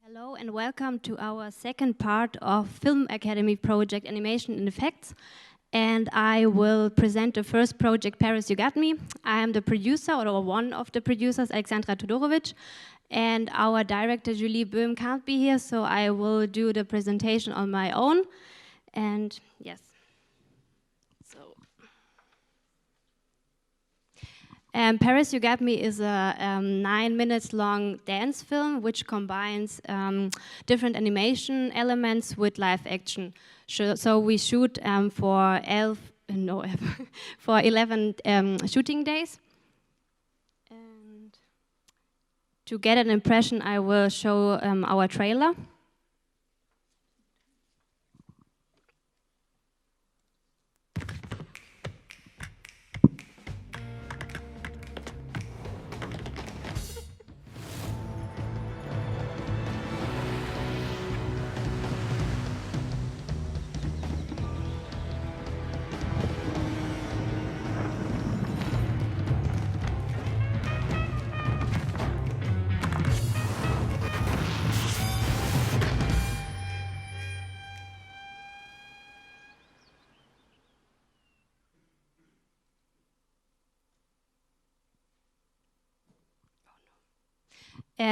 Hello and welcome to our second part of Filmakademie project Animation in Effects. And I will present the first project, Paris, You Got Me. I am the producer, or one of the producers, Alexandra Todorovic. And our director, Julie Böhm, can't be here, so I will do the presentation on my own. And yes. Paris, You Got Me is a 9 minutes long dance film which combines different animation elements with live action. So we shoot for 11 shooting days. And to get an impression, I will show our trailer.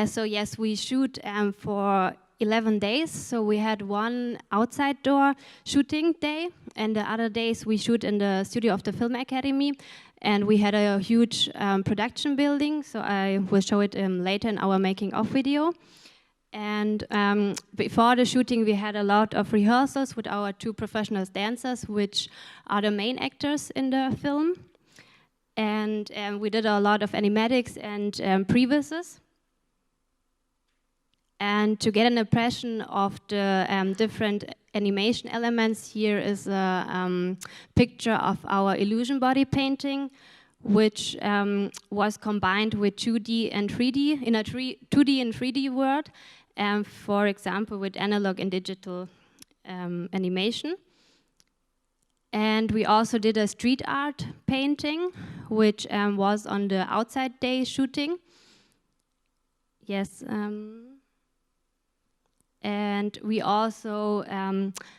So yes, we shoot for 11 days. So we had one outside door shooting day, and the other days we shoot in the studio of the Filmakademie. And we had a huge production building, so I will show it later in our making of video. And before the shooting, we had a lot of rehearsals with our two professional dancers, which are the main actors in the film. And we did a lot of animatics and previouses. And to get an impression of the different animation elements, here is a picture of our illusion body painting, which was combined with 2D and 3D in a 2D and 3D world, for example, with analog and digital animation. And we also did a street art painting, which was on the outside day shooting. Yes. And we also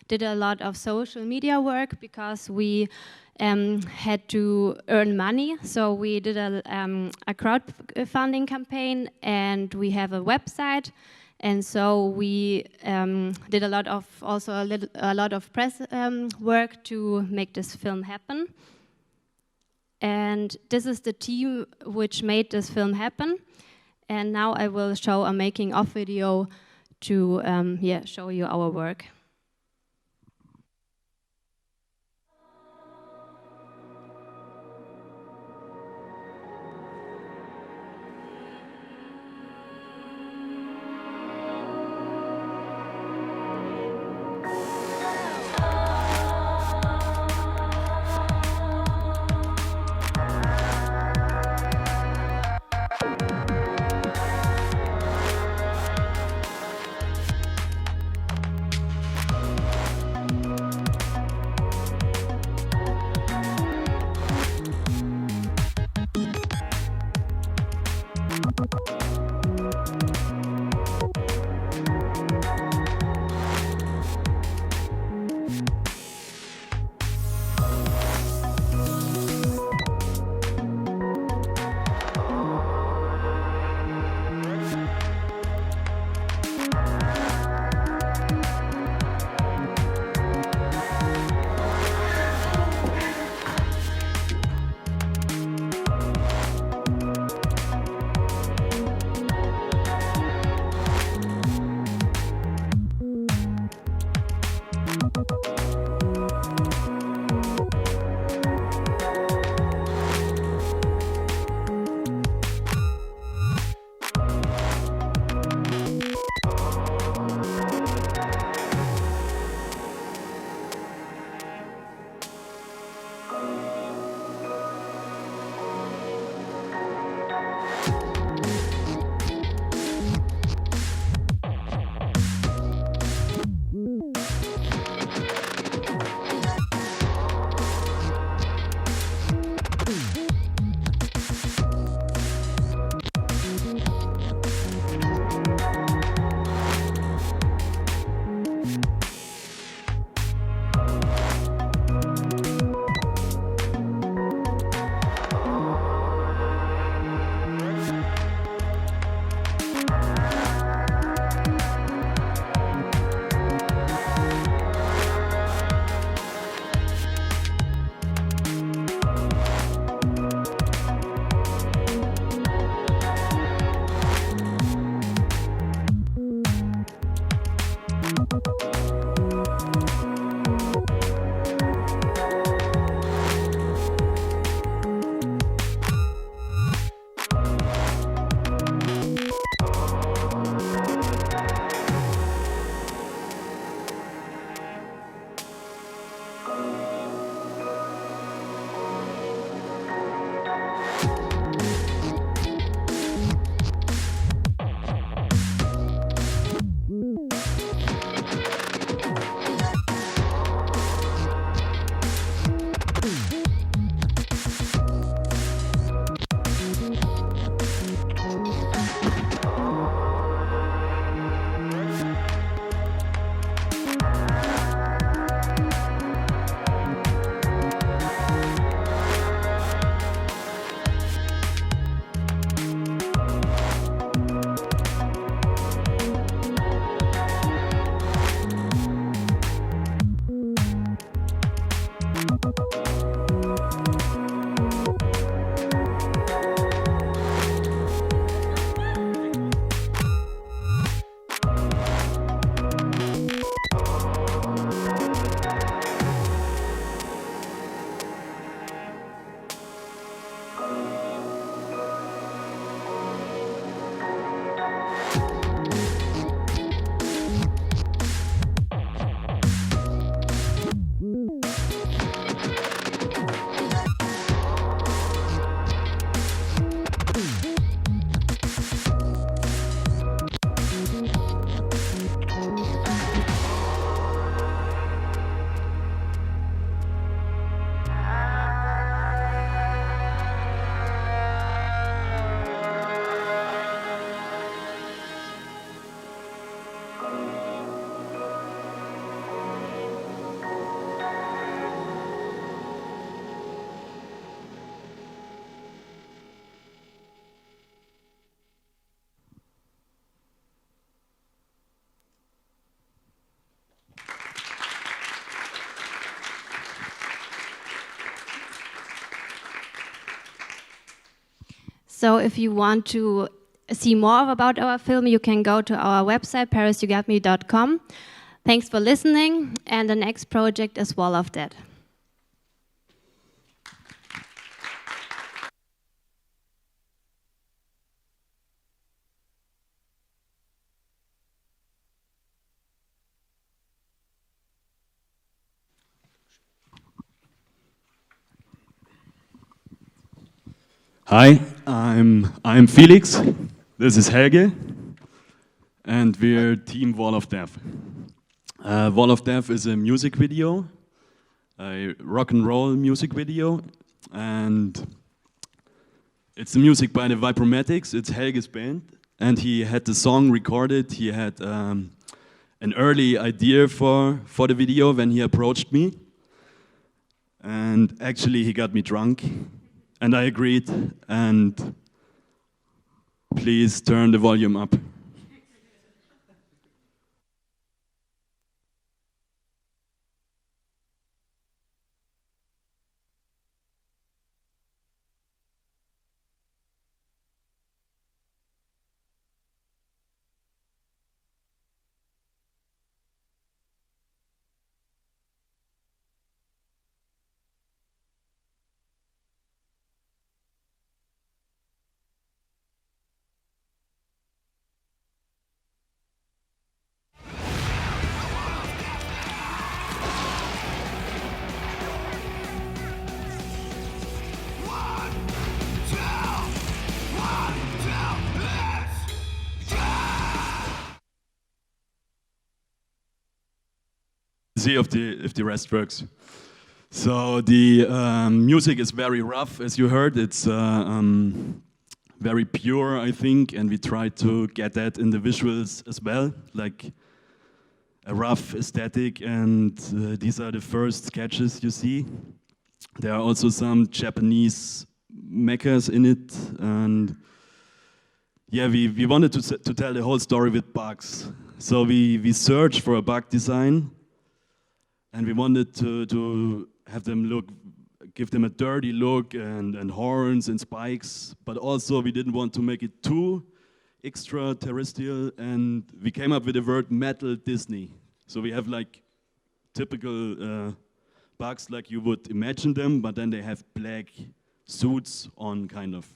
did a lot of social media work because we had to earn money. So we did a crowdfunding campaign, and we have a website. And so we did a lot of press work to make this film happen. And this is the team which made this film happen. And now I will show a making of video to show you our work. So if you want to see more about our film, you can go to our website, parisyougatme.com. Thanks for listening, and the next project is Wall of Death. Hi, I'm Felix. This is Helge, and we're Team Wall of Death. Wall of Death is a music video, a rock and roll music video, and it's the music by the Vibromatics. It's Helge's band, and he had the song recorded. He had an early idea for the video when he approached me, and actually he got me drunk. And I agreed, and please turn the volume up. See if the rest works. So the music is very rough, as you heard. It's very pure, I think, and we try to get that in the visuals as well, like a rough aesthetic. And these are the first sketches you see. There are also some Japanese mechas in it, and yeah, we wanted to tell the whole story with bugs. So we searched for a bug design. And we wanted to have them give them a dirty look and horns and spikes, but also we didn't want to make it too extraterrestrial, and we came up with the word Metal Disney. So we have like typical bugs like you would imagine them, but then they have black suits on, kind of.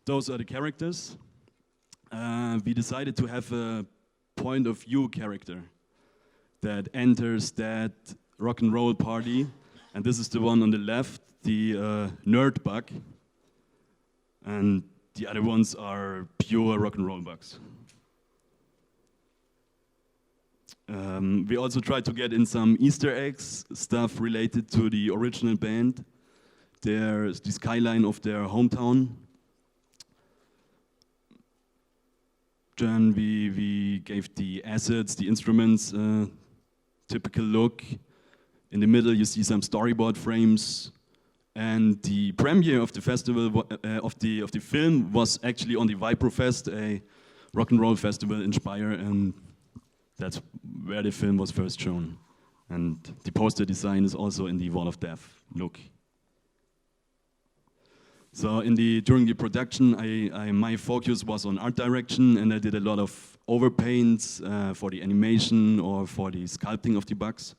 Those are the characters. We decided to have a point of view character that enters that rock and roll party, and this is the one on the left, the nerd bug, and the other ones are pure rock and roll bugs. We also tried to get in some Easter eggs, stuff related to the original band. There's the skyline of their hometown. Then we gave the assets, the instruments, typical look. In the middle, you see some storyboard frames, and the premiere of the festival of the film was actually on the Vibrofest, a rock and roll festival in Speyer, and that's where the film was first shown. And the poster design is also in the Wall of Death look. So during the production, my focus was on art direction, and I did a lot of overpaints for the animation or for the sculpting of the bugs,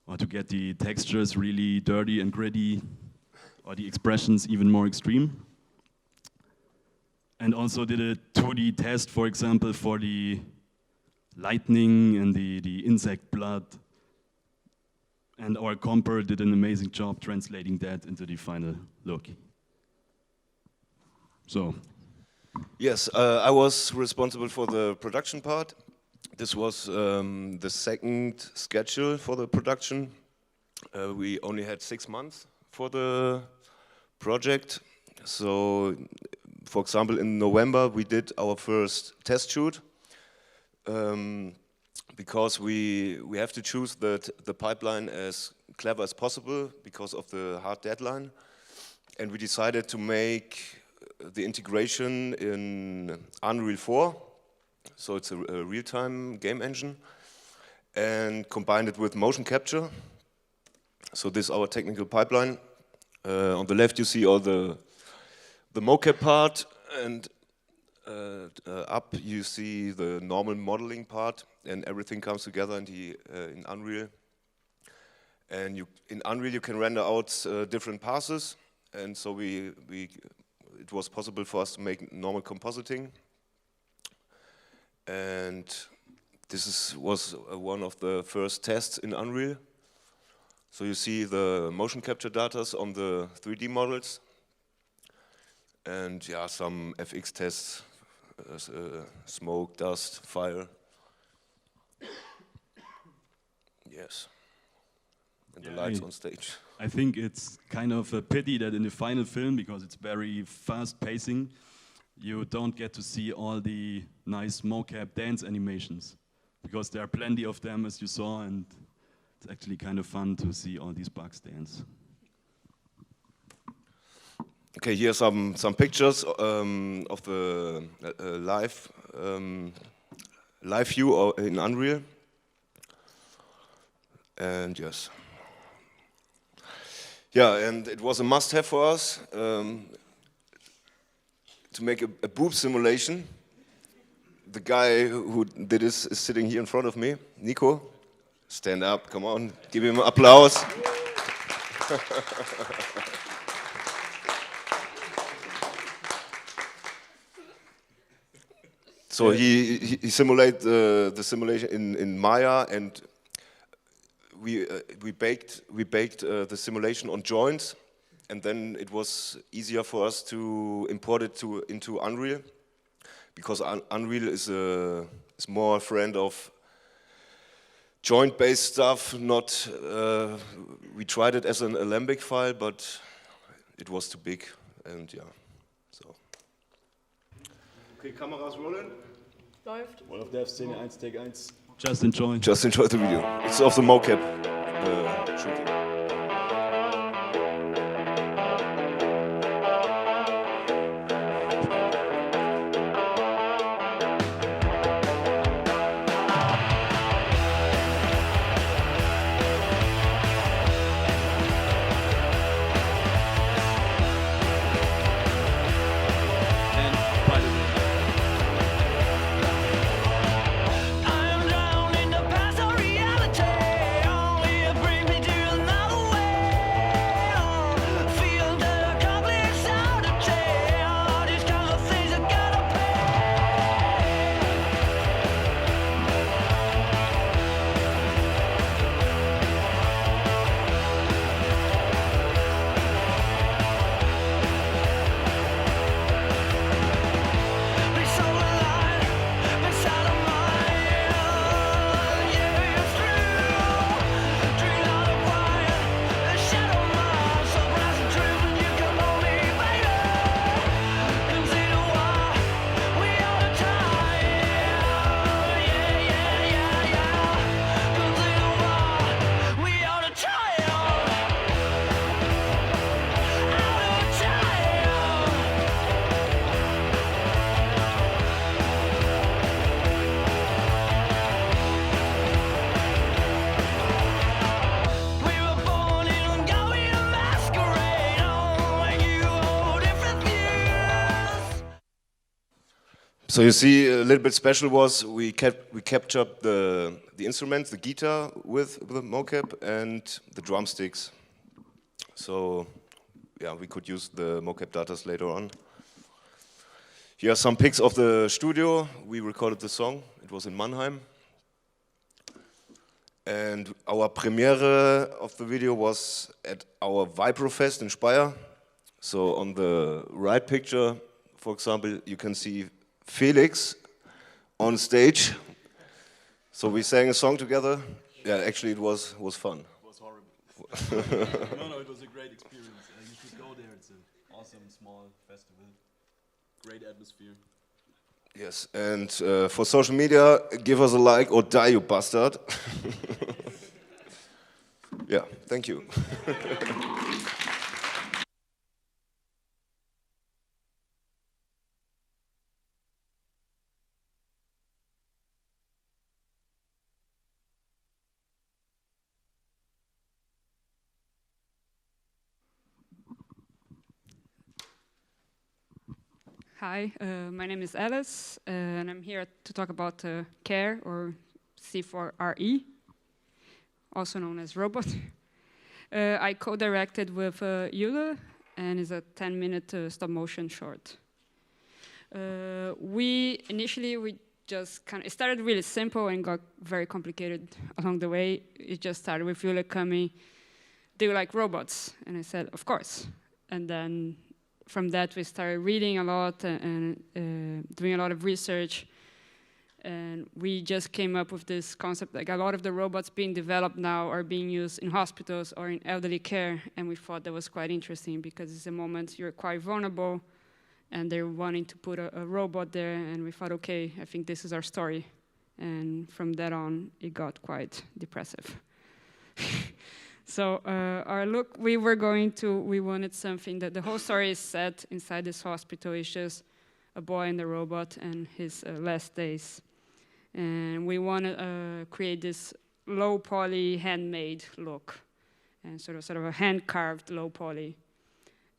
or to get the textures really dirty and gritty, or the expressions even more extreme. And also did a 2D test, for example, for the lightning and the insect blood. And our comper did an amazing job translating that into the final look. So. Yes, I was responsible for the production part. This was the second schedule for the production. We only had 6 months for the project. So, for example, in November we did our first test shoot. Because we have to choose the pipeline as clever as possible because of the hard deadline. And we decided to make the integration in Unreal 4, so it's a real-time game engine, and combined it with motion capture. So this is our technical pipeline. On the left you see all the mocap part, and up you see the normal modeling part, and everything comes together in Unreal. And in Unreal you can render out different passes, and so it was possible for us to make normal compositing. And this was one of the first tests in Unreal. So you see the motion capture data on the 3D models, and yeah, some FX tests, smoke, dust, fire. Yes, and the lights on stage. I think it's kind of a pity that in the final film, because it's very fast pacing, you don't get to see all the nice mocap dance animations, because there are plenty of them, as you saw, and it's actually kind of fun to see all these bugs dance. Okay, here are some pictures of the live view in Unreal. And yes. Yeah, and it was a must-have for us to make a boob simulation. The guy who did this is sitting here in front of me, Nico. Stand up, come on, give him applause. So he simulated the simulation in Maya, and we baked the simulation on joints, and then it was easier for us to import it into Unreal, because Unreal is more a friend of joint-based stuff. Not we tried it as an Alembic file, but it was too big, and yeah. So. Okay, Kameras rollen. Läuft. One of the Szene 1, Take 1. Just enjoy. Just enjoy the video. It's of the mocap shooting. So you see, a little bit special was we captured the instruments, the guitar with the mocap, and the drumsticks. So yeah, we could use the mocap data later on. Here are some pics of the studio. We recorded the song. It was in Mannheim. And our premiere of the video was at our Vibrofest in Speyer. So on the right picture, for example, you can see Felix on stage. So we sang a song together. Yeah, actually it was fun. It was horrible. No, it was a great experience. You should go there. It's an awesome small festival. Great atmosphere. Yes, and for social media, give us a like or die, you bastard. Yeah, thank you. Hi, my name is Alice, and I'm here to talk about CARE, or C4RE, also known as robot. I co-directed with ihre, and it's a 10-minute stop-motion short. We just it started really simple and got very complicated along the way. It just started with ihre coming, do you like robots? And I said, of course. And then from that, we started reading a lot and doing a lot of research. And we just came up with this concept, like a lot of the robots being developed now are being used in hospitals or in elderly care. And we thought that was quite interesting because it's a moment you're quite vulnerable and they're wanting to put a robot there. And we thought, okay, I think this is our story. And from that on, it got quite depressive. So our look, we wanted something that the whole story is set inside this hospital. It's just a boy and the robot and his last days. And we want to create this low poly handmade look, and sort of a hand carved low poly.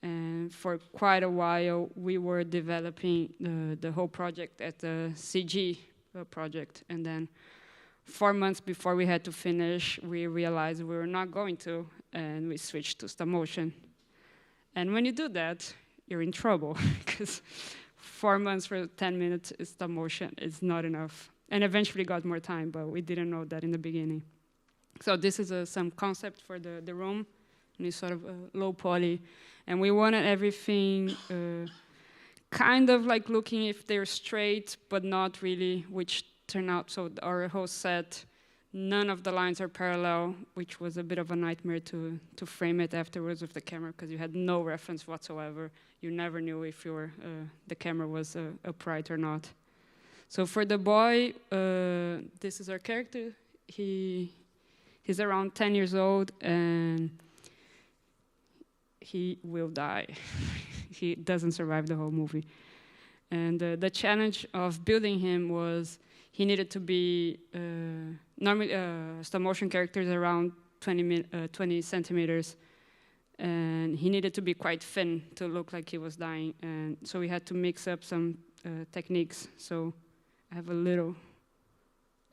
And for quite a while, we were developing the whole project at the CG project. And then 4 months before we had to finish, we realized we were not going to, and we switched to stop motion. And when you do that, you're in trouble, because 4 months for 10 minutes stop motion is not enough. And eventually got more time, but we didn't know that in the beginning. So this is some concept for the room, and it's sort of low poly. And we wanted everything kind of like looking if they're straight, but not really, which turned out, so our whole set, none of the lines are parallel, which was a bit of a nightmare to frame it afterwards with the camera, because you had no reference whatsoever. You never knew if the camera was upright or not. So for the boy, this is our character. He's around 10 years old, and he will die. He doesn't survive the whole movie. And the challenge of building him was he needed to be, normally stop motion characters around 20 centimeters, and he needed to be quite thin to look like he was dying. And so we had to mix up some techniques. So I have a little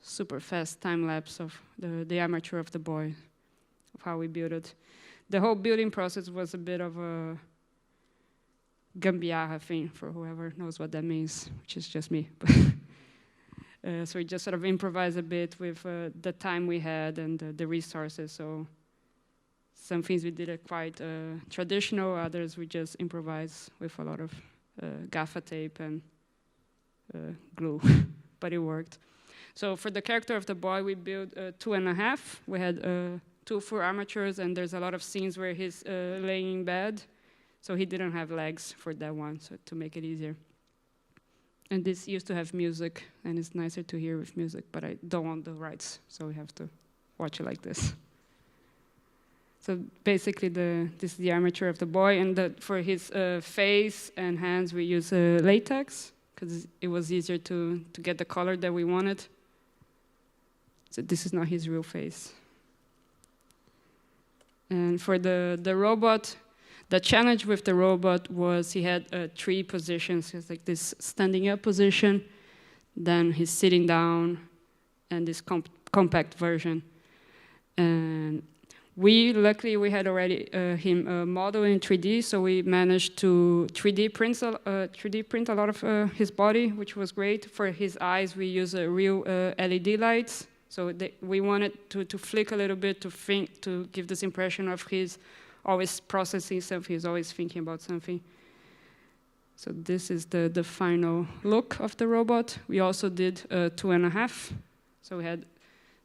super fast time lapse of the armature of the boy, of how we built it. The whole building process was a bit of a gambiarra thing, for whoever knows what that means, which is just me. So we just sort of improvised a bit with the time we had and the resources. So some things we did quite traditional, others we just improvised with a lot of gaffer tape and glue, but it worked. So for the character of the boy, we built 2.5. We had 2 full armatures, and there's a lot of scenes where he's laying in bed. So he didn't have legs for that one, so to make it easier. And this used to have music, and it's nicer to hear with music, but I don't want the rights, so we have to watch it like this. So basically, this is the armature of the boy, and for his face and hands, we use latex, because it was easier to get the color that we wanted. So this is not his real face. And for the robot, the challenge with the robot was he had 3 positions. He has like this standing up position, then he's sitting down, and this compact version. And luckily we had already him modeled in 3D, so we managed to 3D print a lot of his body, which was great. For his eyes, we use real LED lights. So we wanted to flick a little bit to give this impression of his always processing something, he's always thinking about something. So this is the final look of the robot. We also did 2.5. So we had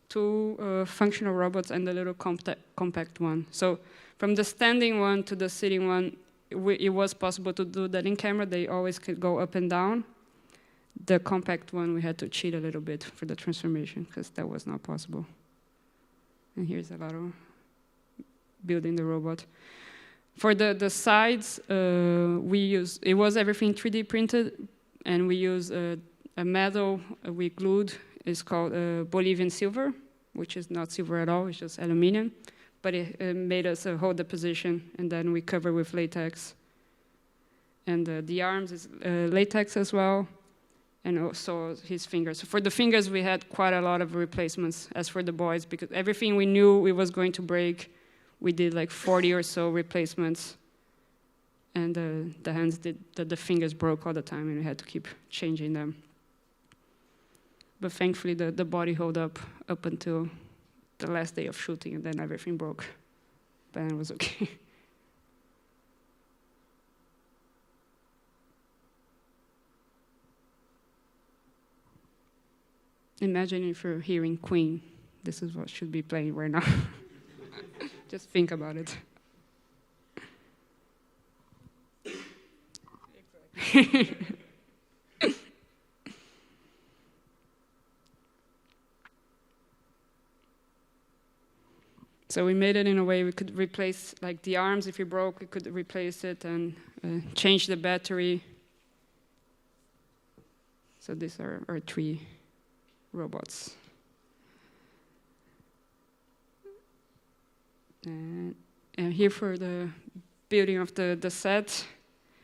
2 functional robots and a little compact one. So from the standing one to the sitting one, it was possible to do that in camera. They always could go up and down. The compact one, we had to cheat a little bit for the transformation, because that was not possible. And here's a lot of building the robot. For the sides, it was everything 3D printed, and we use a metal we glued. It's called Bolivian silver, which is not silver at all, it's just aluminum. But it made us hold the position, and then we cover with latex. And the arms is latex as well, and also his fingers. So for the fingers, we had quite a lot of replacements. As for the boys, because everything we knew it was going to break, we did like 40 or so replacements. And the hands the fingers broke all the time, and we had to keep changing them. But thankfully, the body held up until the last day of shooting, and then everything broke. But then it was okay. Imagine if you're hearing Queen. This is what should be playing right now. Just think about it. So we made it in a way we could replace, like the arms, if you broke, we could replace it and change the battery. So these are our 3 robots. And here for the building of the set,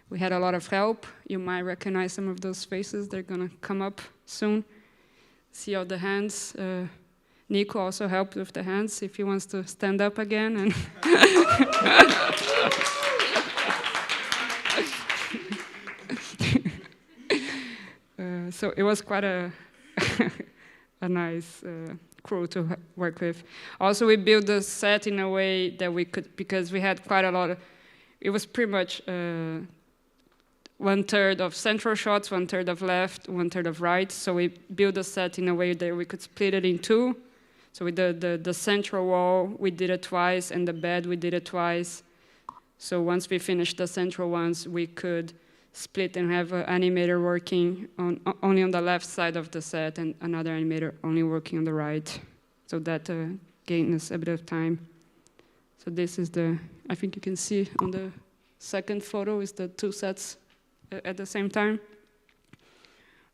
we had a lot of help. You might recognize some of those faces. They're going to come up soon. See all the hands. Nico also helped with the hands if he wants to stand up again. And so it was quite a nice crew to work with. Also, we built the set in a way that we could, because we had quite a lot of, it was pretty much 1/3 of central shots, 1/3 of left, 1/3 of right. So we built the set in a way that we could split it in 2. So with the central wall, we did it twice, and the bed, we did it twice. So once we finished the central ones, we could split and have an animator working only on the left side of the set and another animator only working on the right. So that gained us a bit of time. So this is I think you can see on the second photo is the 2 sets at the same time.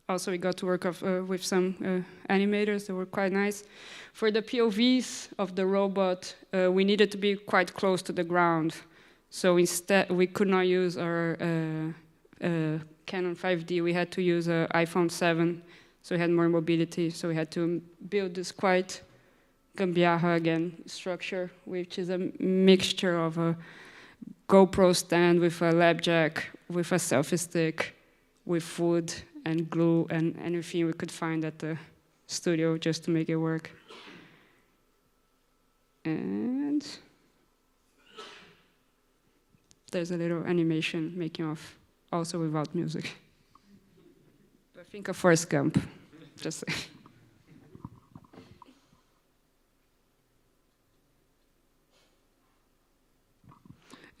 Also, we got to work with some animators that were quite nice. For the POVs of the robot, we needed to be quite close to the ground. So instead, we could not use our Canon 5D. We had to use an iPhone 7, so we had more mobility. So we had to build this quite gambiarra, again, structure, which is a mixture of a GoPro stand with a lab jack, with a selfie stick, with wood and glue and anything we could find at the studio just to make it work. And there's a little animation making off, also without music. But think of Forrest Gump, just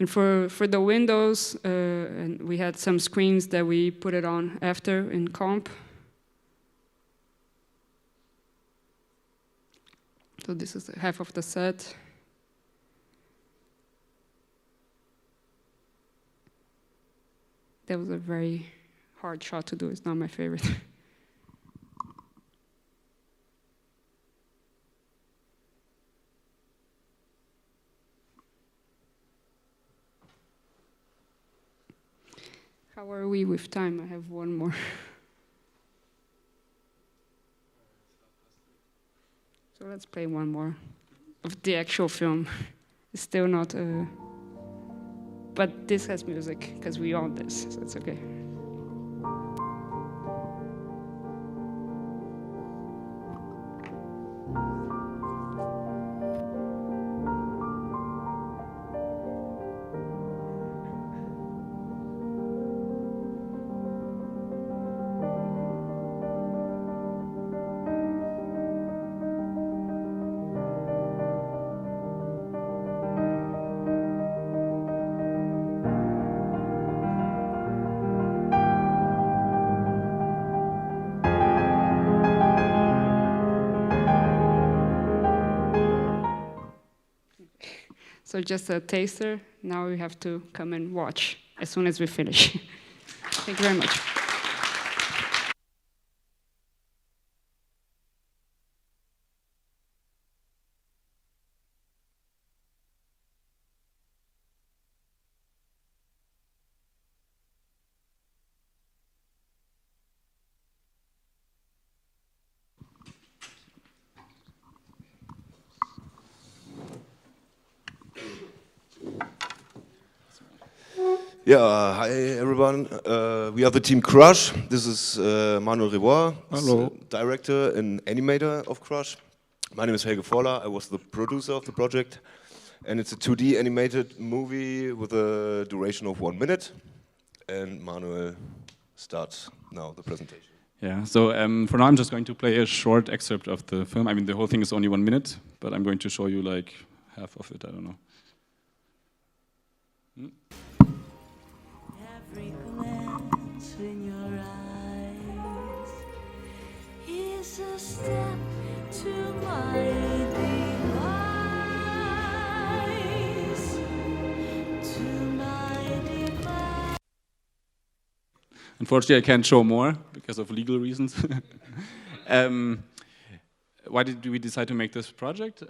And for the windows, and we had some screens that we put it on after in comp. So this is half of the set. That was a very hard shot to do. It's not my favorite. How are we with time? I have one more. So let's play one more of the actual film. It's still not, but this has music because we own this, so it's okay. So just a taster. Now we have to come and watch as soon as we finish. Thank you very much. Yeah, hi everyone. We are the team Crush. This is Manuel Rebois, director and animator of Crush. My name is Helge Voller. I was the producer of the project. And it's a 2D animated movie with a duration of 1 minute. And Manuel starts now the presentation. Yeah, so for now I'm just going to play a short excerpt of the film. I mean, the whole thing is only 1 minute, but I'm going to show you like half of it, I don't know. Every glance in your eyes is a step to my demise, to my demise. Unfortunately, I can't show more because of legal reasons. Why did we decide to make this project?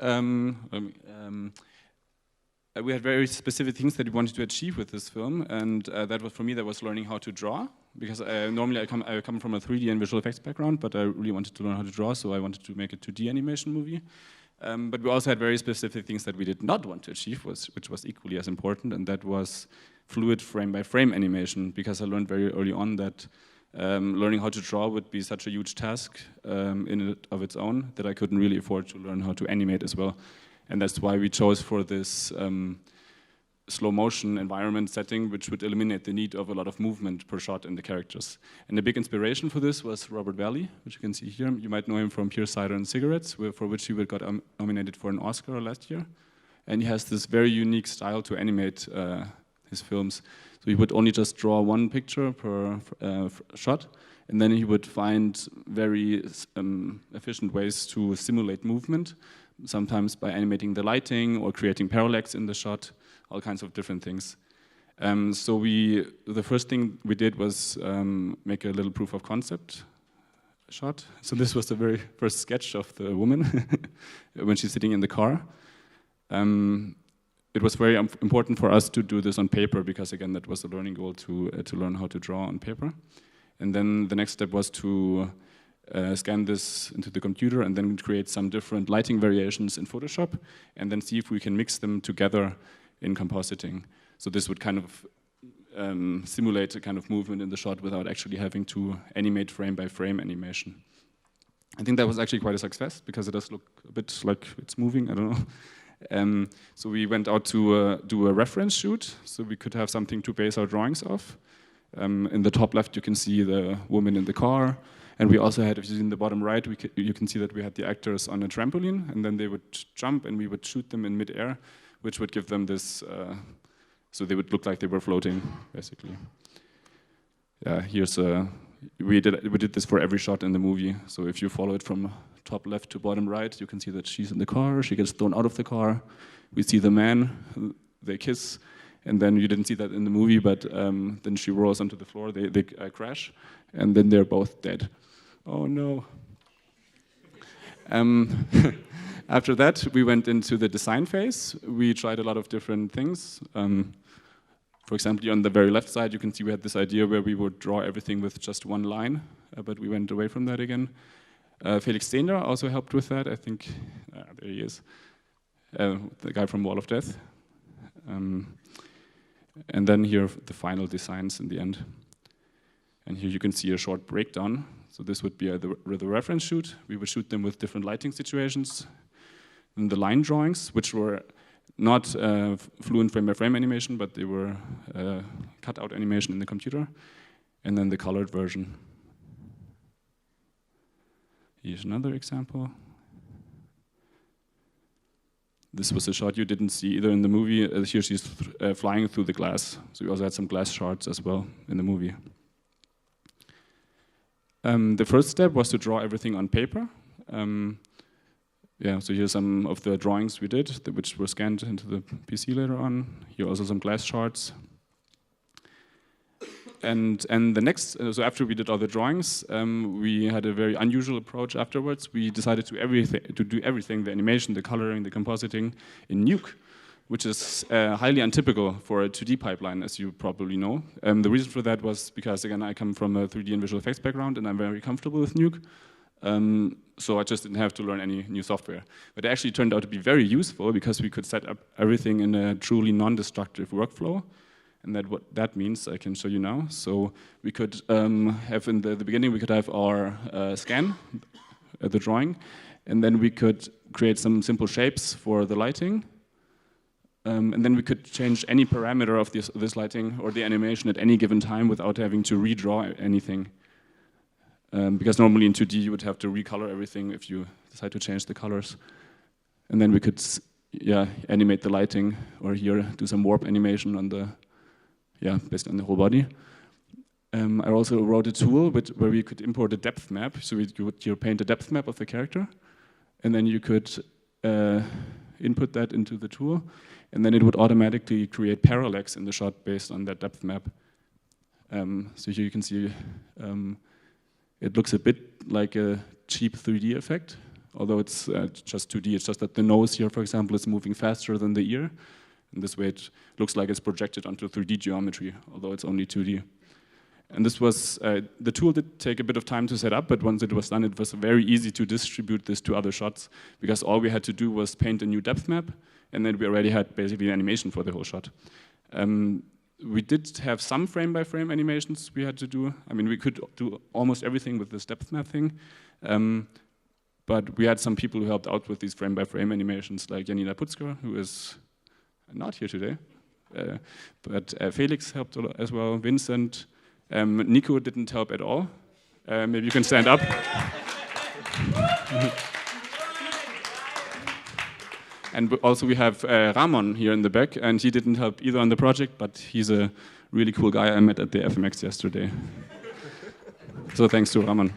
We had very specific things that we wanted to achieve with this film, and that was, for me, that was learning how to draw. Because normally I come from a 3D and visual effects background, but I really wanted to learn how to draw, so I wanted to make a 2D animation movie. But we also had very specific things that we did not want to achieve, which was equally as important, and that was fluid frame-by-frame animation, because I learned very early on that learning how to draw would be such a huge task in and of its own that I couldn't really afford to learn how to animate as well. And that's why we chose for this slow motion environment setting, which would eliminate the need of a lot of movement per shot in the characters. And the big inspiration for this was Robert Valley, which you can see here. You might know him from Pure Cider and Cigarettes, for which he got nominated for an Oscar last year. And he has this very unique style to animate his films. So he would only just draw one picture per shot, and then he would find very efficient ways to simulate movement, sometimes by animating the lighting or creating parallax in the shot, all kinds of different things. So the first thing we did was make a little proof of concept shot. So this was the very first sketch of the woman when she's sitting in the car. It was very important for us to do this on paper because, again, that was a learning goal to learn how to draw on paper. And then the next step was to scan this into the computer and then create some different lighting variations in Photoshop and then see if we can mix them together in compositing. So this would kind of simulate a kind of movement in the shot without actually having to animate frame-by-frame animation. I think that was actually quite a success because it does look a bit like it's moving, I don't know. So we went out to do a reference shoot so we could have something to base our drawings off. In the top left you can see the woman in the car, and we also had, if you see in the bottom right, you can see that we had the actors on a trampoline, and then they would jump and we would shoot them in mid-air, which would give them this, so they would look like they were floating, basically. Yeah, here's we did this for every shot in the movie, so if you follow it from top left to bottom right, you can see that she's in the car, she gets thrown out of the car, we see the man, they kiss, and then you didn't see that in the movie, but then she rolls onto the floor, they crash, and then they're both dead. Oh no. After that, we went into the design phase. We tried a lot of different things. For example, on the very left side, you can see we had this idea where we would draw everything with just one line, but we went away from that again. Felix Zehnder also helped with that, I think. There he is, the guy from Wall of Death. And then here the final designs in the end. And here you can see a short breakdown. So this would be the reference shoot. We would shoot them with different lighting situations. And the line drawings, which were not fluent frame-by-frame animation, but they were cut-out animation in the computer. And then the colored version. Here's another example. This was a shot you didn't see either in the movie. Here she's flying through the glass. So we also had some glass shards as well in the movie. The first step was to draw everything on paper. Yeah, so here's some of the drawings we did, which were scanned into the PC later on. Here are also some glass shards. And the next, so after we did all the drawings, we had a very unusual approach afterwards. We decided to do everything, the animation, the coloring, the compositing in Nuke, which is highly untypical for a 2D pipeline, as you probably know. The reason for that was because, again, I come from a 3D and visual effects background, and I'm very comfortable with Nuke. So I just didn't have to learn any new software. But it actually turned out to be very useful because we could set up everything in a truly non-destructive workflow. And that what that means, I can show you now. So we could have in the beginning, we could have our scan, the drawing, and then we could create some simple shapes for the lighting. And then we could change any parameter of this lighting or the animation at any given time without having to redraw anything. Because normally in 2D you would have to recolor everything if you decide to change the colors. And then we could animate the lighting, or here do some warp animation on the, based on the whole body. I also wrote a tool where we could import a depth map. So you would paint a depth map of the character, and then you could input that into the tool, and then it would automatically create parallax in the shot based on that depth map. So here you can see it looks a bit like a cheap 3D effect, although it's just 2D. It's just that the nose here, for example, is moving faster than the ear. And this way it looks like it's projected onto 3D geometry, although it's only 2D. And this was, the tool did take a bit of time to set up, but once it was done, it was very easy to distribute this to other shots, because all we had to do was paint a new depth map, and then we already had basically an animation for the whole shot. We did have some frame-by-frame animations we had to do. I mean, we could do almost everything with this depth map thing, but we had some people who helped out with these frame-by-frame animations, like Janina Putzker, who is not here today, but Felix helped as well, Vincent. Nico didn't help at all. Maybe you can stand up. And also we have Rahmen here in the back, and he didn't help either on the project, but he's a really cool guy I met at the FMX yesterday. So thanks to Rahmen.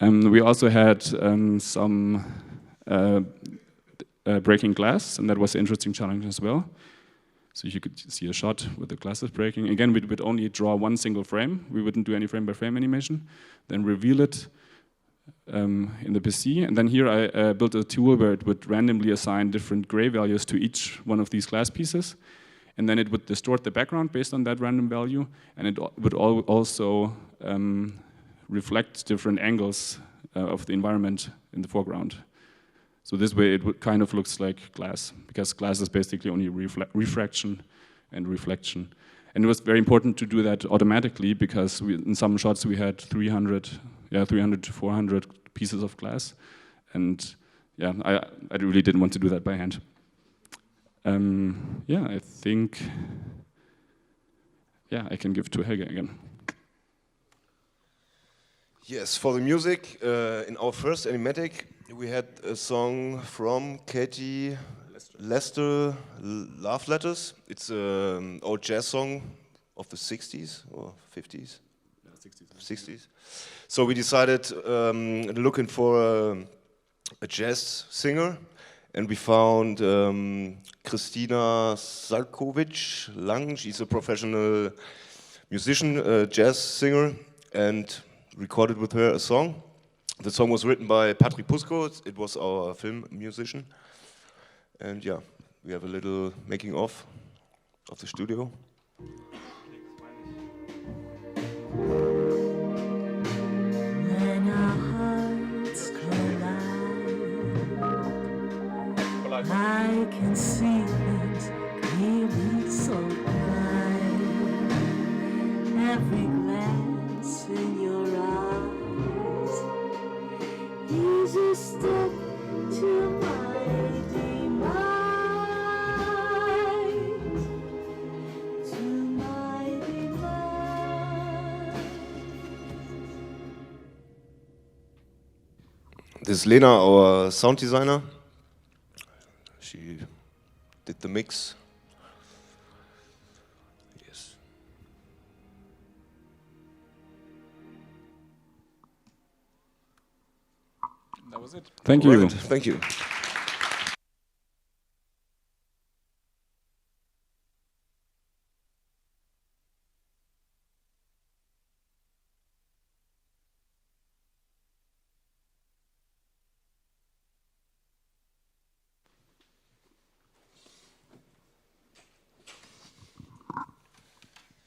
We also had some breaking glass, and that was an interesting challenge as well. So you could see a shot with the glasses breaking. Again, we would only draw one single frame. We wouldn't do any frame-by-frame animation. Then reveal it in the PC. And then here I built a tool where it would randomly assign different gray values to each one of these glass pieces. And then it would distort the background based on that random value. And it would also reflect different angles of the environment in the foreground. So this way it would kind of looks like glass, because glass is basically only refraction and reflection. And it was very important to do that automatically, because in some shots we had 300 to 400 pieces of glass. And I really didn't want to do that by hand. I think, I can give to Helge again. Yes, for the music, in our first animatic, we had a song from Katie Lester, Love Letters. It's an old jazz song of the 60s or 50s? 60s. So we decided looking for a jazz singer, and we found Christina Salkovic Lang. She's a professional musician, jazz singer, and recorded with her a song. The song was written by Patrick Pusko. It was our film musician. And we have a little making of the studio. When our hearts collide, I can see things clearly so bright. Every glance in your eyes is a step to my demise, to my demise. This is Lena, our sound designer. She did the mix. Yes. That was it. Thank you. Right. Thank you.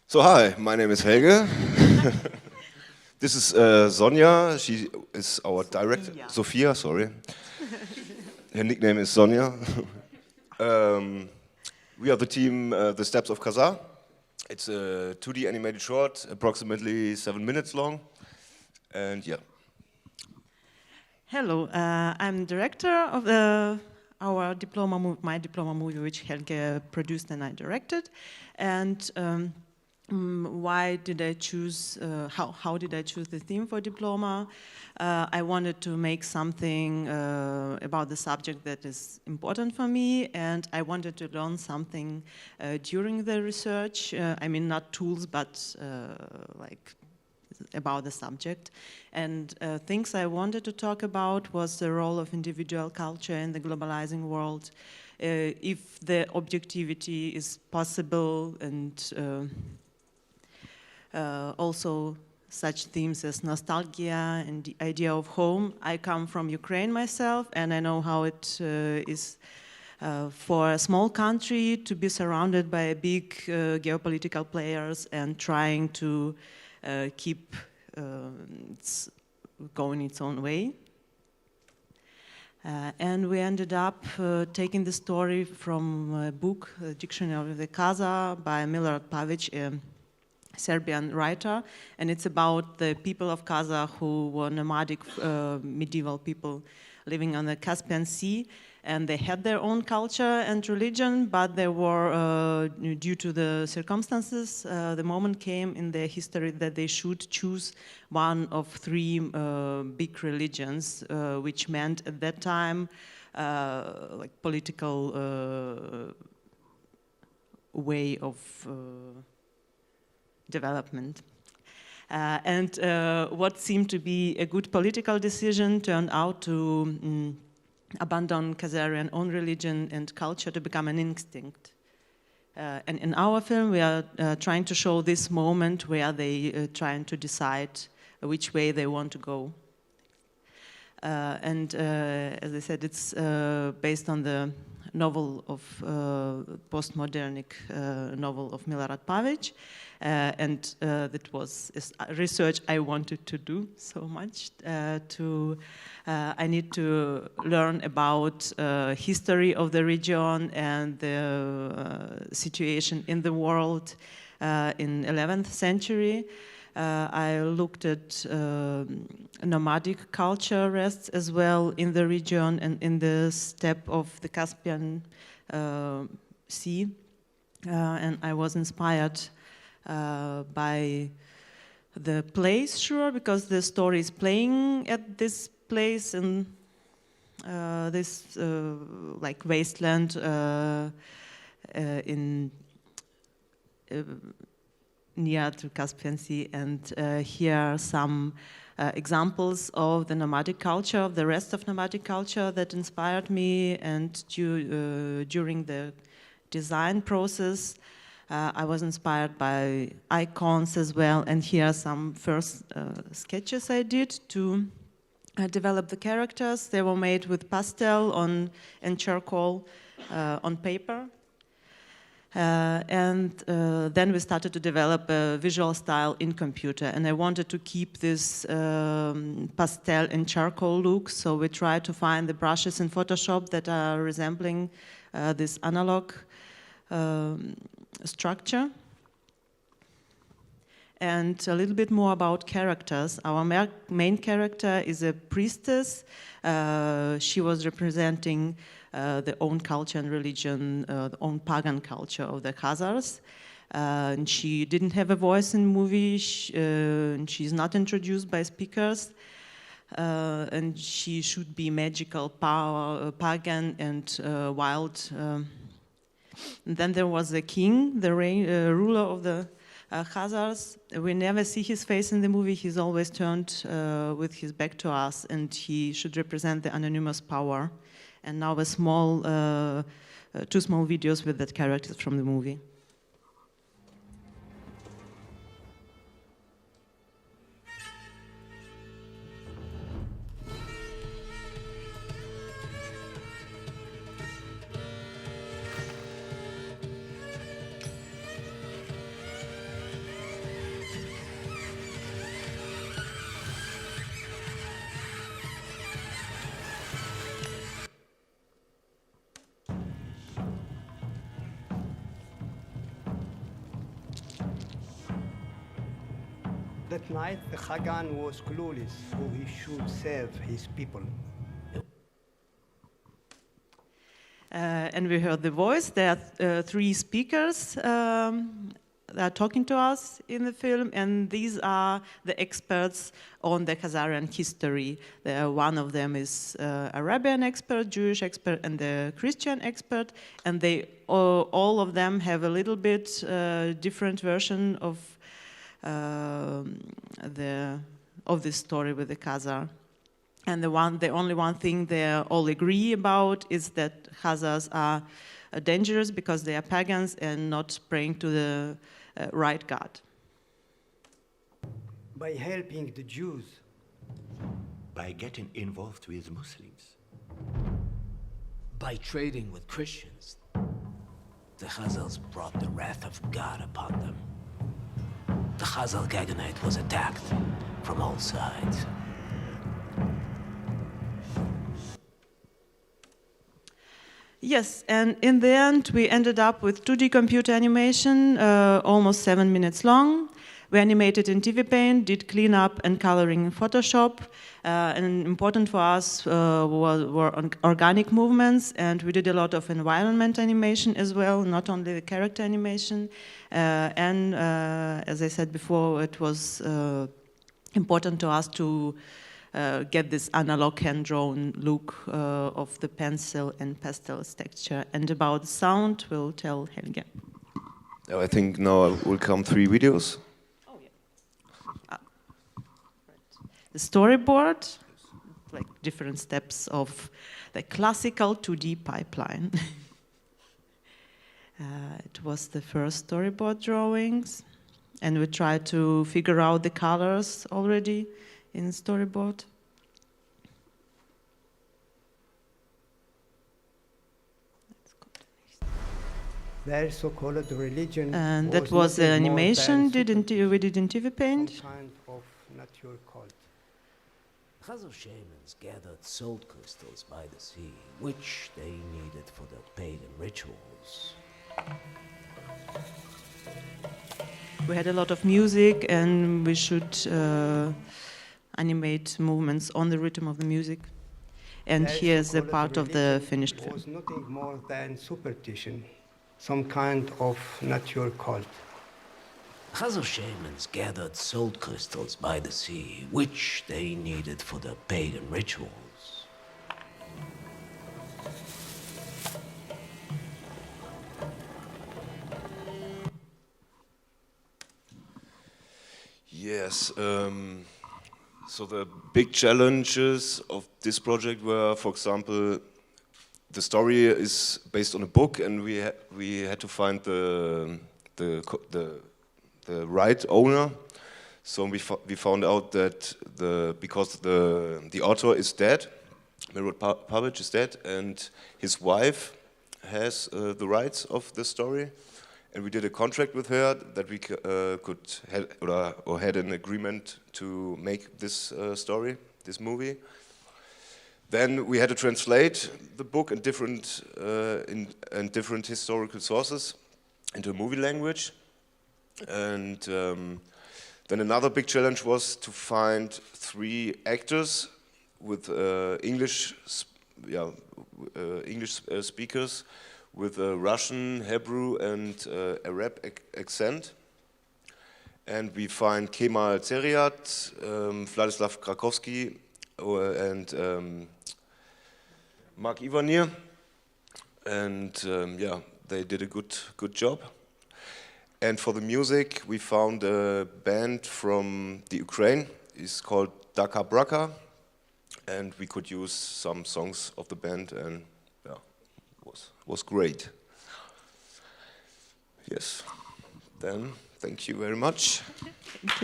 So hi, my name is Helge. This is Sonja. She is our director. Sophia, sorry. Her nickname is Sonja. We are the team, the Steppes of Khazar. It's a 2D animated short, approximately 7 minutes long, and yeah. Hello, I'm director of our diploma, my diploma movie, which Helge produced and I directed. And why did I choose? How did I choose the theme for diploma? I wanted to make something about the subject that is important for me, and I wanted to learn something during the research. I mean, not tools, but like about the subject. And things I wanted to talk about was the role of individual culture in the globalizing world, if the objectivity is possible, and also such themes as nostalgia and the idea of home. I come from Ukraine myself, and I know how it is for a small country to be surrounded by big geopolitical players and trying to keep going its own way. And we ended up taking the story from a book, Dictionary of the Khazar by Milorad Pavic, a Serbian writer, and it's about the people of Khazar who were nomadic medieval people living on the Caspian Sea, and they had their own culture and religion, but they were, due to the circumstances, the moment came in their history that they should choose one of 3 big religions, which meant at that time like political way of development. And what seemed to be a good political decision turned out to abandon Khazarian own religion and culture to become an instinct. And in our film, we are trying to show this moment where they trying to decide which way they want to go. And as I said, it's based on the novel of postmodernic novel of Milorad Pavic, and that was research I wanted to do so much. I need to learn about history of the region and the situation in the world in 11th century. I looked at nomadic culture rests as well in the region and in the steppe of the Caspian Sea, and I was inspired by the place, sure, because the story is playing at this place in this like wasteland in near to Caspian Sea, and here are some examples of the nomadic culture, of the rest of nomadic culture that inspired me, and during the design process I was inspired by icons as well, and here are some first sketches I did to develop the characters. They were made with pastel and charcoal on paper. And then we started to develop a visual style in computer, and I wanted to keep this pastel and charcoal look, so we tried to find the brushes in Photoshop that are resembling this analog structure. And a little bit more about characters. Our main character is a priestess. She was representing the own culture and religion, the own pagan culture of the Khazars. And she didn't have a voice in the movie. She's not introduced by speakers. And she should be magical, power, pagan, and wild. And then there was the king, the ruler of the Khazars. We never see his face in the movie. He's always turned with his back to us, and he should represent the anonymous power. And now a small, 2 small videos with that characters from the movie. That night, the Khagan was clueless who he should serve his people. And we heard the voice. There are three speakers that are talking to us in the film, and these are the experts on the Khazarian history. One of them is Arabian expert, Jewish expert, and the Christian expert, and they all of them have a little bit different version of this story with the Khazar. And the only one thing they all agree about is that Khazars are dangerous because they are pagans and not praying to the right God. By helping the Jews. By getting involved with Muslims. By trading with Christians. The Khazars brought the wrath of God upon them. The Khazar Khaganate was attacked from all sides. Yes, and in the end, we ended up with 2D computer animation, almost 7 minutes long. We animated in TV Paint, did cleanup and coloring in Photoshop. And important for us were organic movements, and we did a lot of environment animation as well, not only the character animation. And as I said before, it was important to us to get this analog hand-drawn look of the pencil and pastels texture. And about sound, we'll tell Helge. I think now will come 3 videos. Oh, yeah. The storyboard, like different steps of the classical 2D pipeline. It was the first storyboard drawings, and we tried to figure out the colors already in storyboard. Their so-called religion. And that was the animation we did in TV Paint. Some kind of natural cult. Khazar shamans gathered salt crystals by the sea, which they needed for their pagan rituals. We had a lot of music, and we should animate movements on the rhythm of the music. And here's a part of the finished film. It was nothing more than superstition, some kind of natural cult. Khazar shamans gathered salt crystals by the sea, which they needed for their pagan rituals. Yes, so the big challenges of this project were, for example, the story is based on a book, and we had to find the right owner. So we found out that because the author is dead, Milorad Pavic is dead, and his wife has the rights of the story. And we did a contract with her that we had an agreement to make this story, this movie. Then we had to translate the book in different historical sources into a movie language. And then another big challenge was to find 3 actors with English speakers with a Russian, Hebrew, and Arab accent. And we find Kemal Zeriat, Vladislav Krakowski, and Mark Ivanir. And they did a good job. And for the music, we found a band from the Ukraine. It's called Daka Braka. And we could use some songs of the band, and was great. Yes. Then, thank you very much. Thank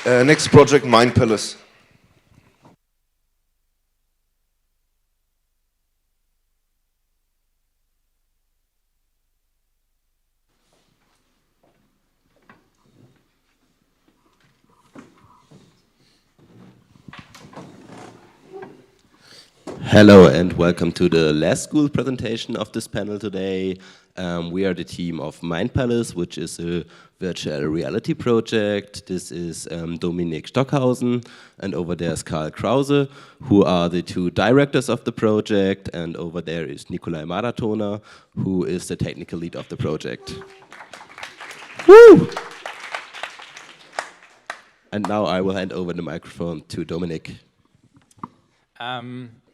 you. Next project, Mind Palace. Hello and welcome to the last school presentation of this panel today. We are the team of Mind Palace, which is a virtual reality project. This is Dominik Stockhausen, and over there is Karl Krause, who are the two directors of the project, and over there is Nikolai Maratona, who is the technical lead of the project. Woo! And now I will hand over the microphone to Dominik.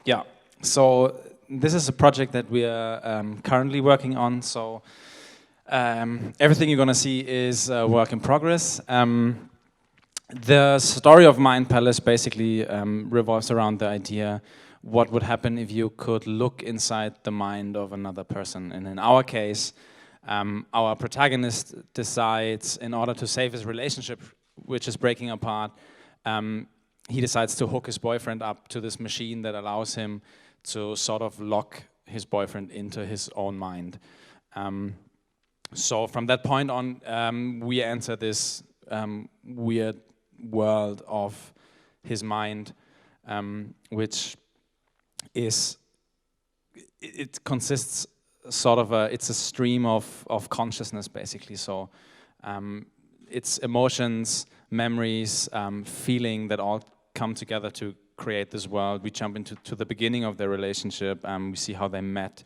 Yeah, so this is a project that we are currently working on. So everything you're going to see is a work in progress. The story of Mind Palace basically revolves around the idea what would happen if you could look inside the mind of another person. And in our case, our protagonist decides, in order to save his relationship, which is breaking apart, he decides to hook his boyfriend up to this machine that allows him to sort of lock his boyfriend into his own mind. So from that point on, we enter this weird world of his mind, which is, it consists sort of it's a stream of consciousness basically. So it's emotions, memories, feeling that all come together to create this world. We jump into the beginning of their relationship, we see how they met,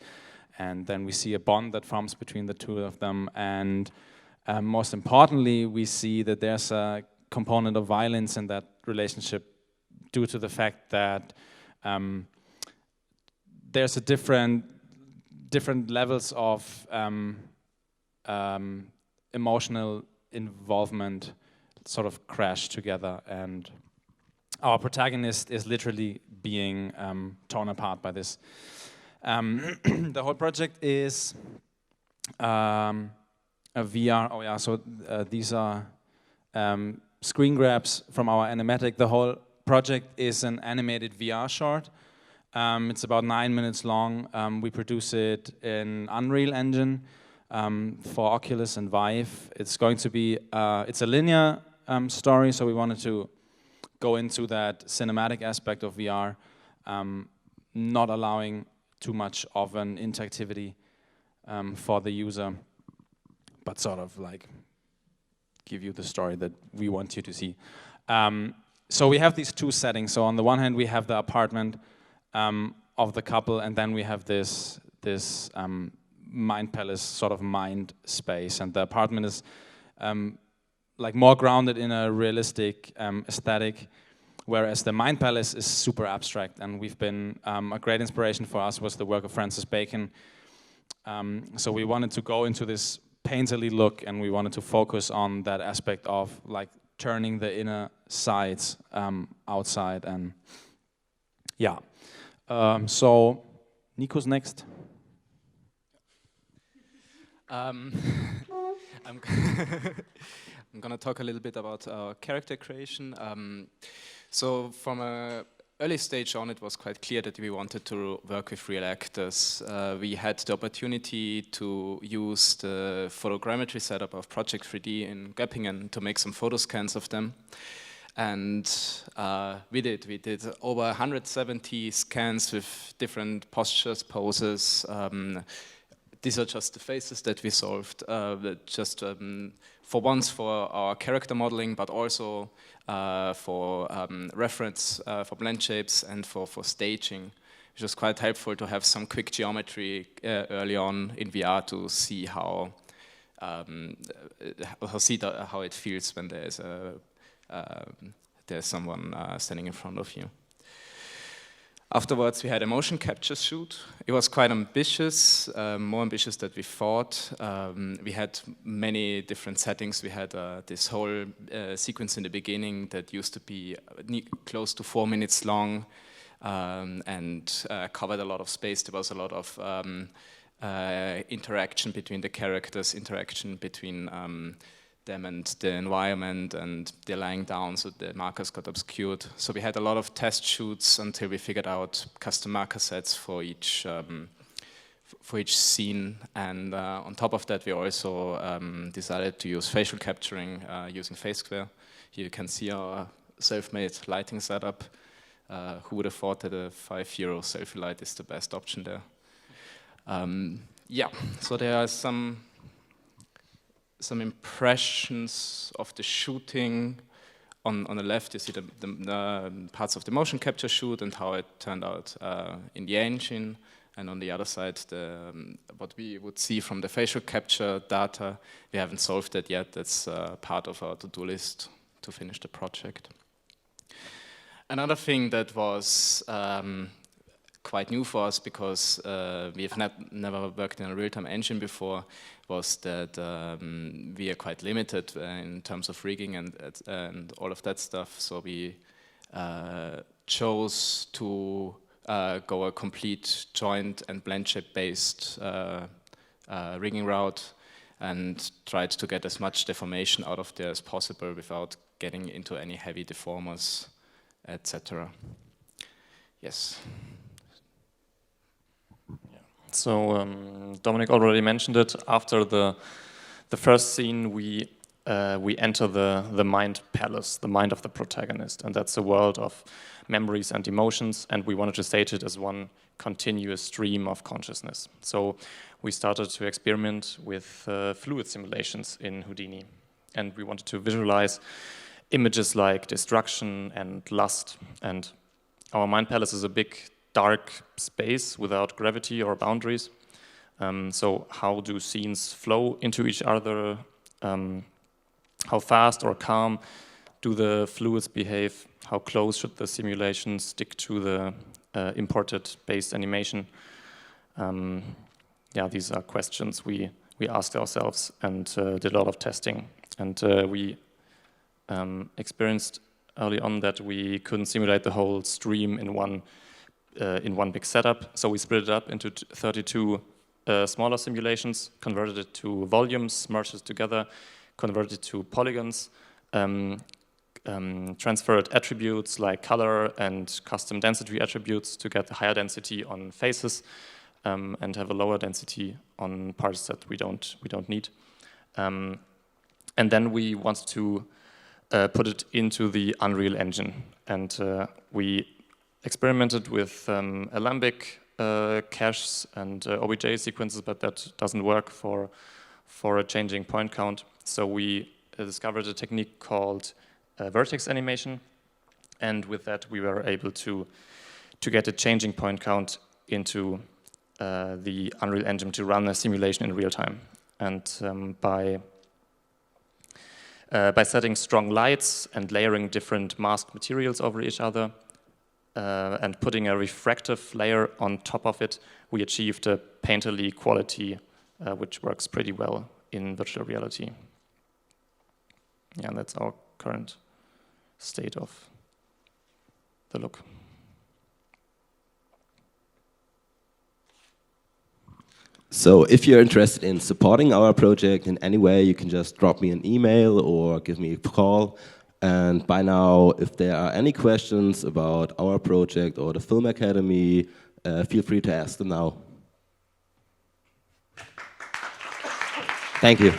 and then we see a bond that forms between the two of them, and most importantly, we see that there's a component of violence in that relationship due to the fact that there's a different levels of emotional involvement sort of crash together, and our protagonist is literally being torn apart by this. The whole project is a VR. Oh yeah, so these are screen grabs from our animatic. The whole project is an animated VR short. It's about 9 minutes long. We produce it in Unreal Engine for Oculus and Vive. It's going to be it's a linear story, so we wanted to go into that cinematic aspect of VR, not allowing too much of an interactivity for the user, but sort of like give you the story that we want you to see. So we have these two settings. So on the one hand, we have the apartment of the couple, and then we have this Mind Palace sort of mind space, and the apartment is like more grounded in a realistic aesthetic, whereas the Mind Palace is super abstract. And we've been a great inspiration for us was the work of Francis Bacon. So we wanted to go into this painterly look, and we wanted to focus on that aspect of like turning the inner sides outside. And yeah, so Nico's next. I'm gonna talk a little bit about character creation. So from an early stage on, it was quite clear that we wanted to work with real actors. We had the opportunity to use the photogrammetry setup of Project 3D in Göppingen to make some photo scans of them. And we did over 170 scans with different postures, poses. These are just the faces that we solved, just for once for our character modeling, but also for reference for blend shapes and for staging, which was quite helpful to have some quick geometry early on in VR to see how it feels when there's someone standing in front of you. Afterwards, we had a motion capture shoot. It was quite ambitious, more ambitious than we thought. We had many different settings. We had this whole sequence in the beginning that used to be close to 4 minutes long and covered a lot of space. There was a lot of interaction between the characters, interaction between them and the environment, and they're lying down, so the markers got obscured. So we had a lot of test shoots until we figured out custom marker sets for each scene. And on top of that, we also decided to use facial capturing using Face Square. Here you can see our self-made lighting setup. who would have thought that a €5 selfie light is the best option there? Yeah, so there are some impressions of the shooting. On the left, you see the parts of the motion capture shoot and how it turned out in the engine. And on the other side, what we would see from the facial capture data. We haven't solved that yet. That's part of our to-do list to finish the project. Another thing that was quite new for us, because we have never worked in a real-time engine before, was that we are quite limited in terms of rigging and all of that stuff. So we chose to go a complete joint and blend shape based rigging route and tried to get as much deformation out of there as possible without getting into any heavy deformers, etc. Yes. So Dominic already mentioned it. After the first scene, we enter the mind palace, the mind of the protagonist, and that's a world of memories and emotions. And we wanted to stage it as one continuous stream of consciousness. So we started to experiment with fluid simulations in Houdini, and we wanted to visualize images like destruction and lust. And our mind palace is a big dark space without gravity or boundaries. So how do scenes flow into each other? How fast or calm do the fluids behave? How close should the simulation stick to the imported base animation? Yeah, these are questions we asked ourselves and did a lot of testing. And we experienced early on that we couldn't simulate the whole stream in one big setup, so we split it up into 32 smaller simulations, converted it to volumes, merged it together, converted it to polygons, transferred attributes like color and custom density attributes to get the higher density on faces and have a lower density on parts that we don't need. And then we want to put it into the Unreal Engine, and we experimented with alembic caches and OBJ sequences, but that doesn't work for a changing point count. So we discovered a technique called Vertex Animation, and with that we were able to get a changing point count into the Unreal Engine to run a simulation in real time. And by setting strong lights and layering different masked materials over each other, and putting a refractive layer on top of it, we achieved a painterly quality which works pretty well in virtual reality. Yeah, and that's our current state of the look. So if you're interested in supporting our project in any way, you can just drop me an email or give me a call. And by now, if there are any questions about our project or the Film Academy, feel free to ask them now. Thank you.